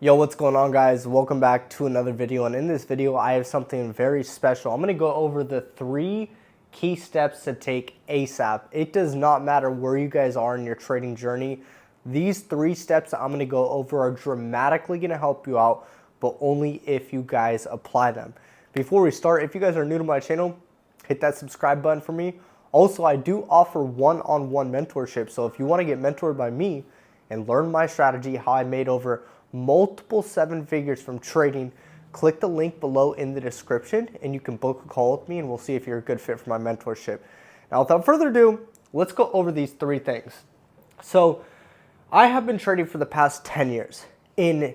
Yo, what's going on, guys? Welcome back to another video, and in this video I have something very special. I'm going to go over the 3 key steps to take ASAP. It does not matter where you guys are in your trading journey. These 3 steps that I'm going to go over are dramatically going to help you out, but only if you guys apply them. Before we start, if you guys are new to my channel, hit that subscribe button for me. Also, I do offer one-on-one mentorship, so if you want to get mentored by me and learn my strategy, how I made over multiple 7 figures from trading, click the link below in the description and you can book a call with me and we'll see if you're a good fit for my mentorship. Now, without further ado, let's go over these 3 things. So I have been trading for the past 10 years, and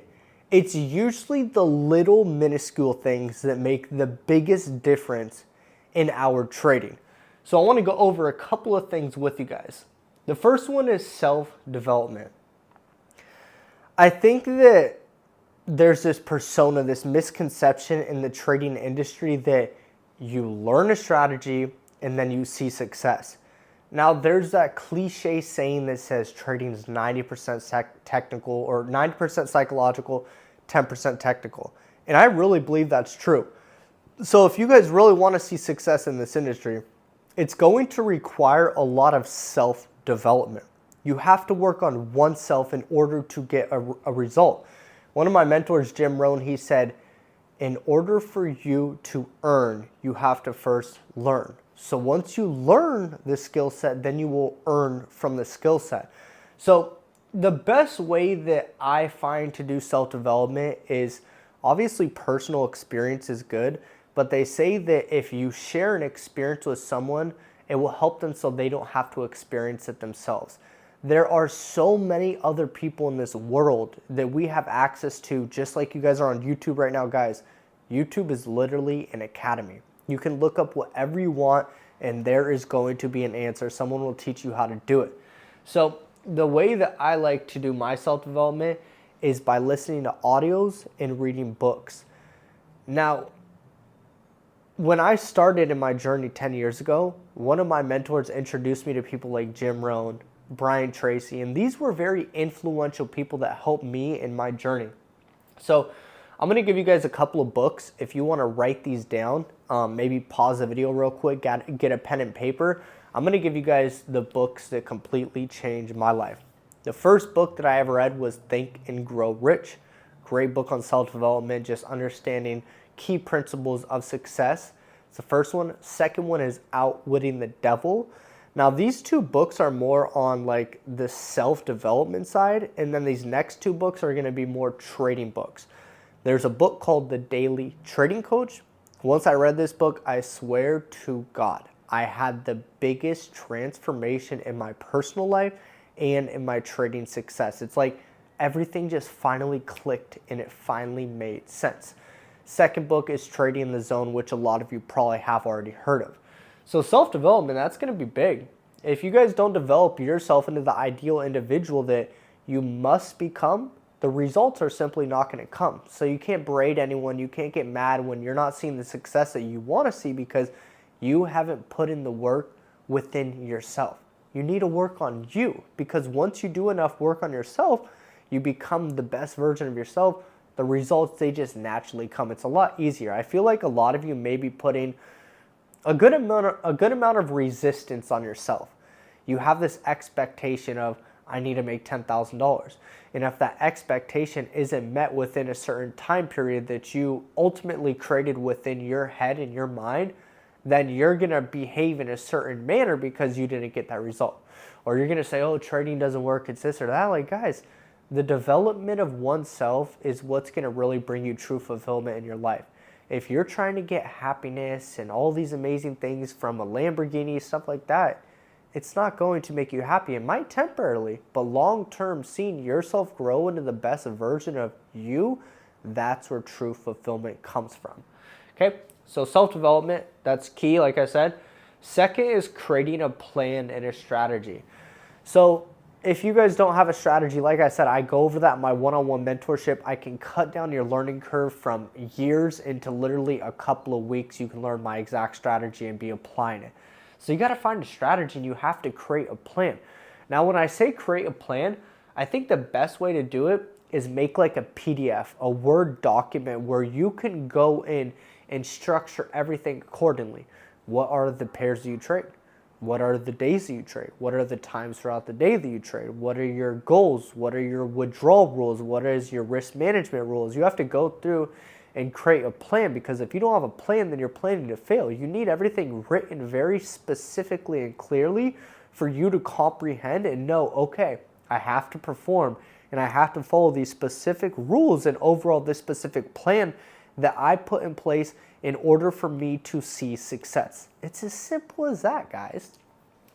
it's usually the little minuscule things that make the biggest difference in our trading. So I want to go over a couple of things with you guys. The first one is self-development. I think that there's this persona, this misconception in the trading industry that you learn a strategy and then you see success. Now, there's that cliche saying that says trading is 90% technical or 90% psychological, 10% technical. And I really believe that's true. So if you guys really want to see success in this industry, it's going to require a lot of self-development. You have to work on oneself in order to get a result. One of my mentors, Jim Rohn, he said, in order for you to earn, you have to first learn. So once you learn the skill set, then you will earn from the skill set. So the best way that I find to do self-development is obviously personal experience is good, but they say that if you share an experience with someone, it will help them so they don't have to experience it themselves. There are so many other people in this world that we have access to, just like you guys are on YouTube right now, guys. YouTube is literally an academy. You can look up whatever you want and there is going to be an answer. Someone will teach you how to do it. So the way that I like to do my self-development is by listening to audios and reading books. Now, when I started in my journey 10 years ago, one of my mentors introduced me to people like Jim Rohn, Brian Tracy, and these were very influential people that helped me in my journey. So I'm going to give you guys a couple of books. If you want to write these down, maybe pause the video real quick, get a pen and paper. I'm going to give you guys the books that completely changed my life. The first book that I ever read was Think and Grow Rich. Great book on self-development, just understanding key principles of success. It's the first one. Second one is Outwitting the Devil. Now, these 2 books are more on like the self-development side, and then these next 2 books are going to be more trading books. There's a book called The Daily Trading Coach. Once I read this book, I swear to God, I had the biggest transformation in my personal life and in my trading success. It's like everything just finally clicked and it finally made sense. Second book is Trading in the Zone, which a lot of you probably have already heard of. So self-development, that's going to be big. If you guys don't develop yourself into the ideal individual that you must become, the results are simply not going to come. So you can't berate anyone. You can't get mad when you're not seeing the success that you want to see because you haven't put in the work within yourself. You need to work on you, because once you do enough work on yourself, you become the best version of yourself. The results, they just naturally come. It's a lot easier. I feel like a lot of you may be putting a good amount of resistance on yourself. You have this expectation of, I need to make $10,000. And if that expectation isn't met within a certain time period that you ultimately created within your head and your mind, then you're going to behave in a certain manner because you didn't get that result. Or you're going to say, oh, trading doesn't work, it's this or that. Like, guys, the development of oneself is what's going to really bring you true fulfillment in your life. If you're trying to get happiness and all these amazing things from a Lamborghini, stuff like that, it's not going to make you happy. It might temporarily, but long-term, seeing yourself grow into the best version of you, that's where true fulfillment comes from. Okay, so self-development, that's key, like I said. Second is creating a plan and a strategy. So if you guys don't have a strategy, like I said, I go over that in my one-on-one mentorship. I can cut down your learning curve from years into literally a couple of weeks. You can learn my exact strategy and be applying it. So you got to find a strategy and you have to create a plan. Now, when I say create a plan, I think the best way to do it is make like a PDF, a Word document where you can go in and structure everything accordingly. What are the pairs that you trade? What are the days that you trade? What are the times throughout the day that you trade? What are your goals? What are your withdrawal rules? What is your risk management rules? You have to go through and create a plan, because if you don't have a plan, then you're planning to fail. You need everything written very specifically and clearly for you to comprehend and know, okay, I have to perform and I have to follow these specific rules and overall this specific plan that I put in place in order for me to see success. It's as simple as that, guys.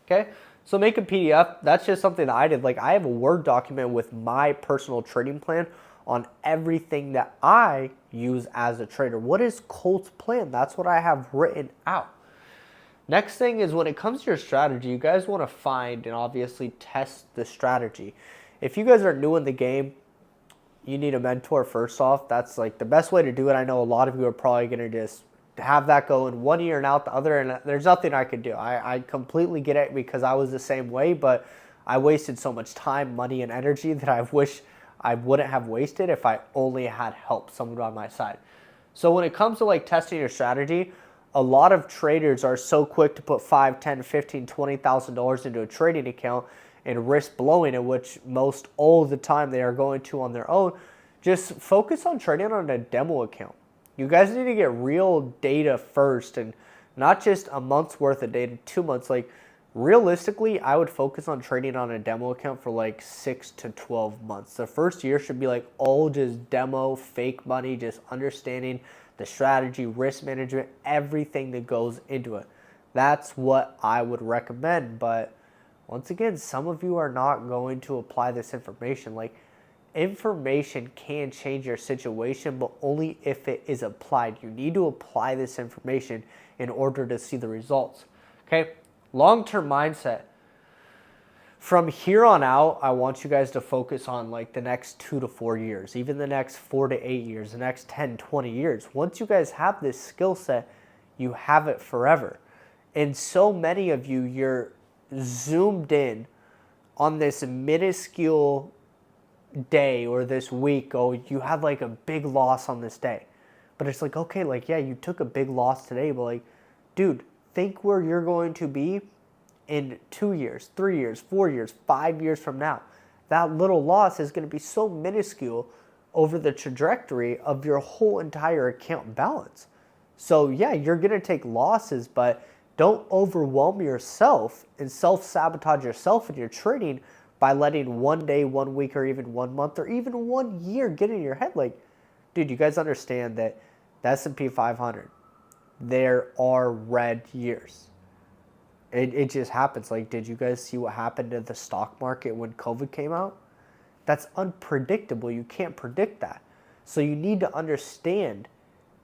Okay, so make a PDF. That's just something that I did. Like, I have a Word document with my personal trading plan on everything that I use as a trader. What is Colt's plan? That's what I have written out. Next thing is, when it comes to your strategy, you guys want to find and obviously test the strategy. If you guys are new in the game, you need a mentor first off. That's like the best way to do it. I know a lot of you are probably going to just have that go in one ear and out the other, and there's nothing I could do. I completely get it, because I was the same way, but I wasted so much time, money, and energy that I wish I wouldn't have wasted if I only had help, someone by my side. So when it comes to like testing your strategy, a lot of traders are so quick to put $5, $10, $15, $20,000 into a trading account and risk blowing it, which most all the time they are going to on their own. Just focus on trading on a demo account. You guys need to get real data first, and not just a month's worth of data, 2 months. Like, realistically, I would focus on trading on a demo account for like 6 to 12 months. The first year should be like all just demo, fake money, just understanding the strategy, risk management, everything that goes into it. That's what I would recommend. But once again, some of you are not going to apply this information. Like, information can change your situation, but only if it is applied. You need to apply this information in order to see the results. Okay? Long-term mindset. From here on out, I want you guys to focus on like the next 2 to 4 years, even the next 4 to 8 years, the next 10, 20 years. Once you guys have this skill set, you have it forever. And so many of you, you're zoomed in on this minuscule day or this week. Oh, you had like a big loss on this day. But it's like, okay, like, yeah, you took a big loss today, but like, dude, think where you're going to be in 2 years, 3 years, 4 years, 5 years from now. That little loss is going to be so minuscule over the trajectory of your whole entire account balance. So yeah, you're going to take losses, but don't overwhelm yourself and self-sabotage yourself in your trading by letting one day, 1 week, or even 1 month, or even 1 year get in your head. Like, dude, you guys understand that the S&P 500, there are red years. It just happens. Like, did you guys see what happened to the stock market when COVID came out? That's unpredictable. You can't predict that. So you need to understand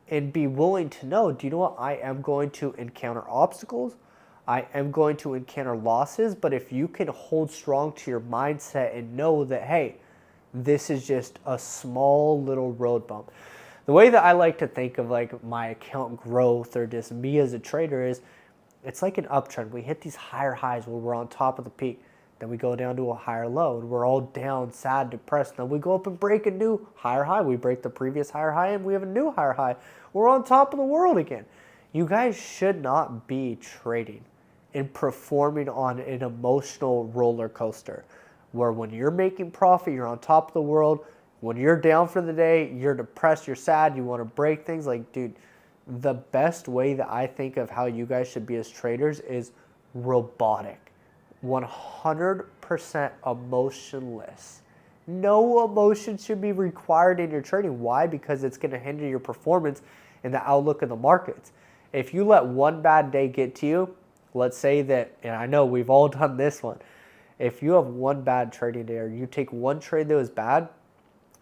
and be willing to know, do you know what? I am going to encounter obstacles. I am going to encounter losses. But if you can hold strong to your mindset and know that, hey, this is just a small little road bump. The way that I like to think of like my account growth or just me as a trader is, it's like an uptrend. We hit these higher highs where we're on top of the peak. Then we go down to a higher low and we're all down, sad, depressed. Then we go up and break a new higher high. We break the previous higher high and we have a new higher high. We're on top of the world again. You guys should not be trading and performing on an emotional roller coaster where when you're making profit, you're on top of the world. When you're down for the day, you're depressed, you're sad, you want to break things. Like, dude, the best way that I think of how you guys should be as traders is robotic. 100% emotionless. No emotion should be required in your trading. Why? Because it's going to hinder your performance and the outlook of the markets. If you let one bad day get to you, let's say that, and I know we've all done this one, if you have one bad trading day or you take one trade that was bad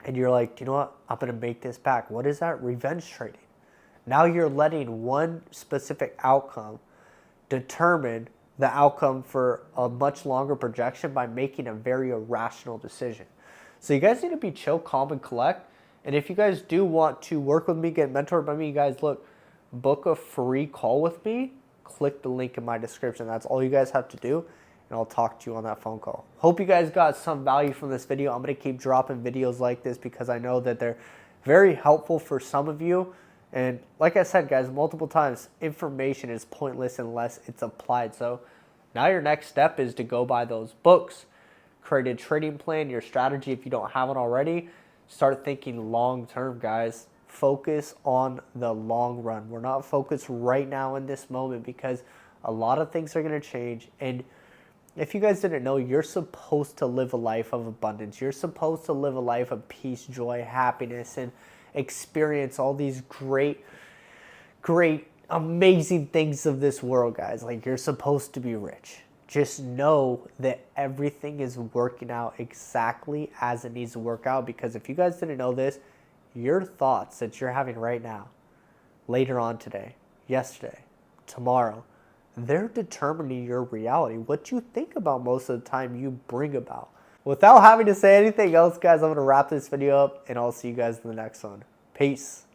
and you're like, you know what, I'm going to make this back. What is that? Revenge trading. Now you're letting one specific outcome determine the outcome for a much longer projection by making a very irrational decision. So you guys need to be chill, calm, and collect. And if you guys do want to work with me, get mentored by me, you guys, look, book a free call with me. Click the link in my description. That's all you guys have to do. and I'll talk to you on that phone call. Hope you guys got some value from this video. I'm going to keep dropping videos like this because I know that they're very helpful for some of you. And like I said, guys, multiple times, information is pointless unless it's applied. So now your next step is to go buy those books, create a trading plan, your strategy if you don't have it already. Start thinking long term, guys. Focus on the long run. We're not focused right now in this moment because a lot of things are going to change. And if you guys didn't know, you're supposed to live a life of abundance. You're supposed to live a life of peace, joy, happiness, and experience all these great, amazing things of this world, guys. Like, you're supposed to be rich. Just know that everything is working out exactly as it needs to work out, because if you guys didn't know this, your thoughts that you're having right now, later on today, yesterday, tomorrow, they're determining your reality. What you think about most of the time, you bring about. Without having to say anything else, guys, I'm going to wrap this video up, and I'll see you guys in the next one. Peace.